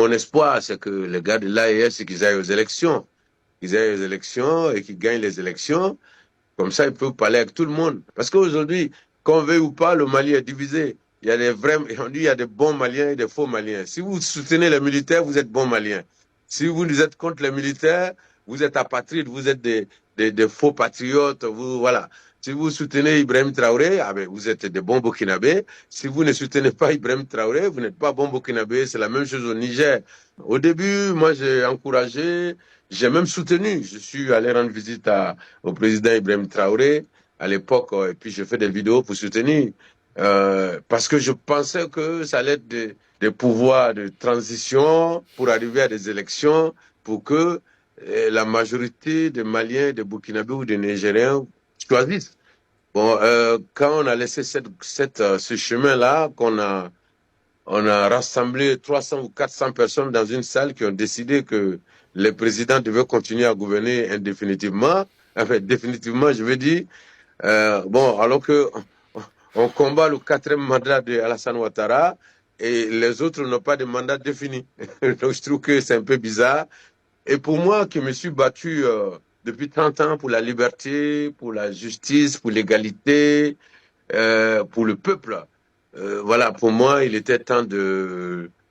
mon espoir, c'est que les gars de l'AES, qu'ils aillent aux élections. Qu'ils aillent aux élections et qu'ils gagnent les élections. Comme ça, ils peuvent parler avec tout le monde. Parce qu'aujourd'hui, qu'on veuille ou pas, le Mali est divisé. Il y a des vrais, on dit il y a des bons Maliens et des faux Maliens. Si vous soutenez les militaires, vous êtes bons Maliens. Si vous êtes contre les militaires, vous êtes apatrides, vous êtes des faux patriotes, vous, voilà. Si vous soutenez Ibrahim Traoré, ah ben, vous êtes des bons Burkinabés. Si vous ne soutenez pas Ibrahim Traoré, vous n'êtes pas bons Burkinabés. C'est la même chose au Niger. Au début, moi, j'ai encouragé, j'ai même soutenu. Je suis allé rendre visite au président Ibrahim Traoré à l'époque, et puis je fais des vidéos pour soutenir. Parce que je pensais que ça allait être des pouvoirs de transition pour arriver à des élections, pour que la majorité des Maliens, des Burkinabés ou des Nigériens choisissent. Bon, quand on a laissé ce chemin-là, on a rassemblé 300 ou 400 personnes dans une salle qui ont décidé que les présidents devaient continuer à gouverner indéfinitivement. Enfin, définitivement, je veux dire. Bon, alors que on combat le quatrième mandat de Alassane Ouattara et les autres n'ont pas de mandat défini. Donc, je trouve que c'est un peu bizarre. Et pour moi, qui me suis battu depuis 30 ans pour la liberté, pour la justice, pour l'égalité, pour le peuple, voilà, pour moi, il était temps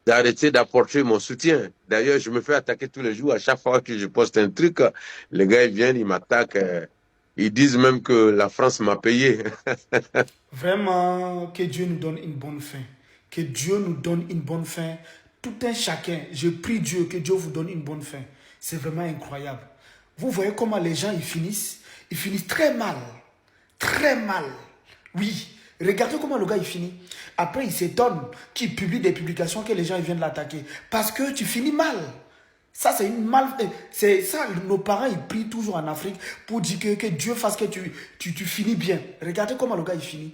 d'arrêter d'apporter mon soutien. D'ailleurs, je me fais attaquer tous les jours. À chaque fois que je poste un truc, les gars, ils viennent, ils m'attaquent. Ils disent même que la France m'a payé. Vraiment, que Dieu nous donne une bonne fin. Que Dieu nous donne une bonne fin. Tout un chacun, je prie Dieu que Dieu vous donne une bonne fin. C'est vraiment incroyable. Vous voyez comment les gens ils finissent très mal. Très mal. Oui. Regardez comment le gars il finit. Après il s'étonne qu'il publie des publications que les gens ils viennent l'attaquer. Parce que tu finis mal. Ça, c'est une mal. C'est ça, nos parents, ils prient toujours en Afrique pour dire que Dieu fasse que tu finis bien. Regardez comment le gars, il finit.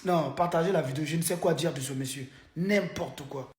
Non, partagez la vidéo. Je ne sais quoi dire de ce monsieur. N'importe quoi.